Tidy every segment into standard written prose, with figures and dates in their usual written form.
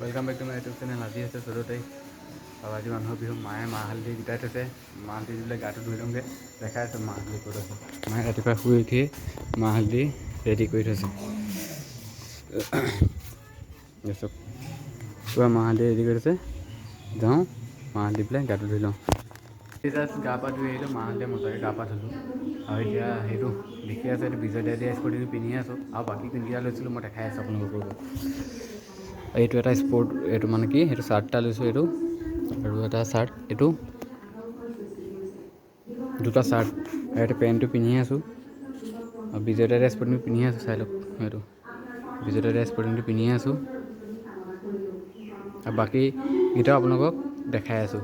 Welcome back to my YouTube channel. আজি হৈছে 14 তাৰিখ আৰু আজি মানুহৰ বিহু। মায়ে মাহ হালধি গোটাই থৈছে। মাহ হালধি দিলে গাটো ধুই লওঁগৈ। দেখাই আছোঁ মাহ হালধি ক'ত আছে। মায়ে ৰাতিপুৱা শুই উঠিয়ে মাহ হালধি ৰেডি কৰি থৈছে। চব পূৰা মাহ হালধি ৰেডি কৰি থৈছে। যাওঁ মাহ হালধি পেলাই গাটো ধুই লওঁ। জাষ্ট গা পা ধুই আহিলোঁ। মাহ হালধি মজাকৈ গা পা ধুলোঁ আৰু এতিয়া সেইটো দেখি আছে। এইটো বিজয় দাই দিয়া স্পৰ্টিং পিন্ধি আছোঁ আৰু বাকী পিন্ধি লৈছিলোঁ। মই দেখাই আছোঁ আপোনালোকক। এইটো এটা স্পৰ্ট, এইটো মানে কি, সেইটো চাৰ্ট এটা লৈছোঁ এইটো, আৰু এটা চাৰ্ট, এইটো দুটা চাৰ্ট আৰু এটা পেণ্টটো পিন্ধি আছোঁ। আৰু বিজয় দাই দিয়া স্পৰ্টিংটো পিন্ধি আছোঁ। চাই লওক, সেইটো বিজয় দাই দিয়া স্পৰ্টিংটো পিন্ধি আছোঁ আৰু বাকীকেইটাও আপোনালোকক দেখাই আছোঁ।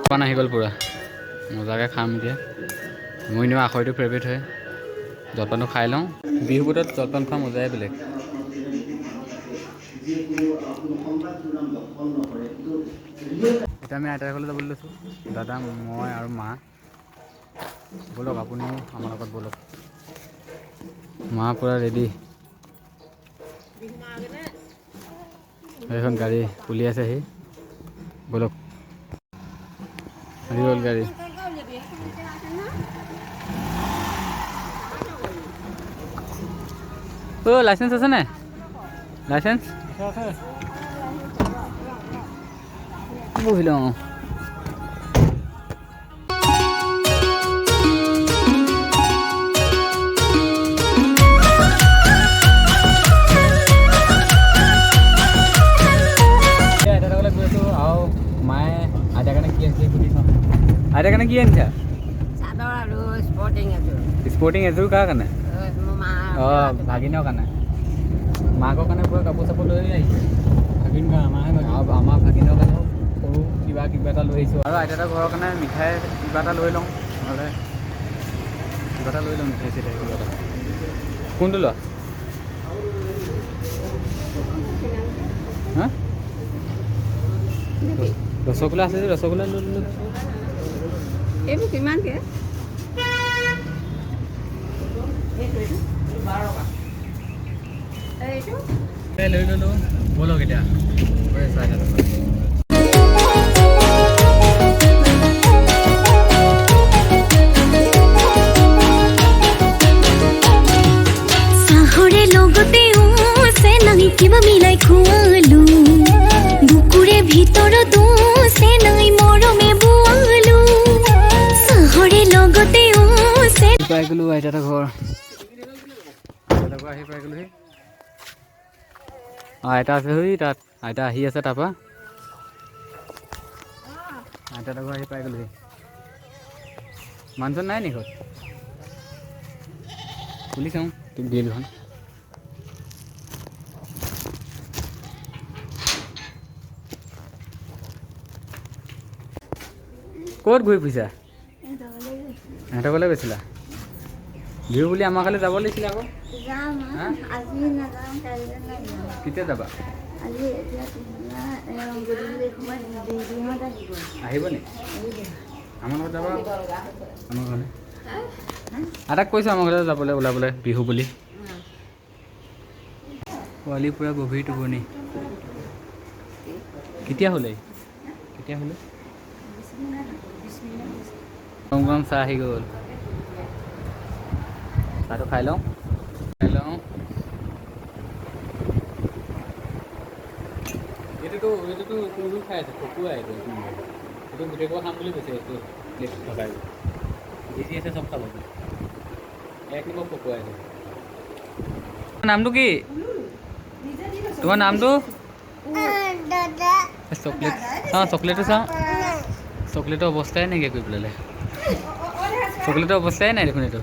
পান আহি গ'ল পূৰা মজাকৈ খাম এতিয়া। মোৰ এনেও আখৈটো ফেভৰেট হয়। জলপানটো খাই লওঁ। বিহু বতৰত জলপান খোৱা মজাই বেলেগ। এতিয়া আমি আইতাৰ ঘৰলৈ যাবলৈ লৈছোঁ। দাদা, মই আৰু মা। ব'লক আপুনিও আমাৰ লগত ব'লক। মা পূৰা ৰেডি। এইখন গাড়ী উলিয়াইছেহি। ব'লক, আহি গ'ল গাড়ী। অ' লাইচেন্স আছে নাই? লাইচেন্স বহি লওঁ। আইতাহঁতলৈ গৈ আছোঁ আৰু মায়ে আইতাৰ কাৰণে কি আনিছে সুধি চাওঁ। আইতাৰ কাৰণে কি আনিছা? চাদৰ আৰু স্পৰ্টিং এযোৰ। স্পৰ্টিং এযোৰ কাৰ কাৰণে? অঁ, ভাগিনৰ কাৰণে। মাকৰ কাৰণে পূৰা কাপোৰ চাপোৰ লৈ আহিছে। ভাগিন আৰু আমাৰ ভাগিনৰ কাৰণেও সৰু কিবা এটা লৈ আহিছোঁ। আৰু আইতাহঁতৰ ঘৰৰ কাৰণে মিঠাই কিবা এটা লৈ লওঁ, নহ'লে কিবা এটা লৈ লওঁ, মিঠাই চিঠাই কিবা এটা। কোনটো লোৱা? হা, ৰসগোল্লা আছে যে ৰসগোল্লা লৈ ল'লোঁ। এইবোৰ কিমানকৈ? লৈ ল'লোঁ। ব'লক এতিয়া গৈ আছোঁ আইতাহঁতৰ ঘৰলৈ। চাহৰে লগতে চেনাই কিবা মিলাই খোৱালো, বুকুৰে ভিতৰতো চেনাই মৰমে বোৱালো। চাহৰে লগতে পাই গ'লোঁ আইতাহঁতৰ ঘৰ। আইতাহঁতৰ ঘৰ আহি পাই গ'লোহি। আইতা আছে হৈ তাত, আইতা আহি আছে তাৰপৰা। আইতাহঁতৰ ঘৰ আহি পাই গ'লোহি। মানুহজন নাই নি ঘৰত? খুলি চাওঁ তোক গ্ৰিলখন। ক'ত ঘূৰি ফুৰিছা? সিহঁতৰ ঘৰলৈ গৈছিলা? বিহু বুলি আমাৰ ঘৰলৈ যাব লাগিছিলে আকৌ। কেতিয়া যাবা? আহিব নি? আমাৰ লগত যাবা? আমাৰ ঘৰলৈ আইতাক কৈছোঁ আমাৰ ঘৰলৈ যাবলৈ, ওলাবলৈ বিহু বুলি। পোৱালি পূৰা গভীৰ টোপনি। কেতিয়া হ'লে? কেতিয়া হ'লে? গৰম গৰম চাহ আহি গ'ল। চাহটো খাই লওঁ। এইটোতো কোনটো খাই আছে? খকুৱাই এইটো গোটেই খাম বুলি কৈছে। এইটো প্লেট থকাই বেছি আছে, চব খাব। এক নম্বৰ খকুৱাই এইটো। নামটো কি? তোমাৰ নামটো? চকলেট চাওঁ, চকলেটটো চাওঁ। চকলেটৰ অৱস্থাই নাইকিয়া কৰি পেলালে। চকলেটৰ অৱস্থাই নাই দেখোন এইটো।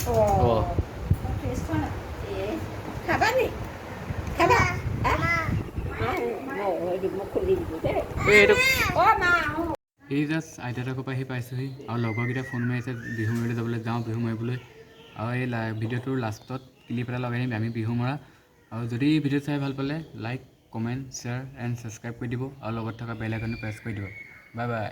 অঁ, এই জাষ্ট আইতাহঁতৰ ঘৰৰ পৰা আহি পাইছোঁহি আৰু লগৰকেইটা ফোন মাৰিছে বিহু মাৰিবলৈ যাবলৈ। যাওঁ বিহু মাৰিবলৈ। আৰু এই ভিডিঅ'টোৰ লাষ্টত ক্লিপ এটা লগাই দিম আমি বিহু মৰা। আৰু যদি ভিডিঅ' চাই ভাল পালে like comment share and subscribe কৰি দিব আৰু লগত থকা বেল আইকনটো প্ৰেছ কৰি দিব বাই বাই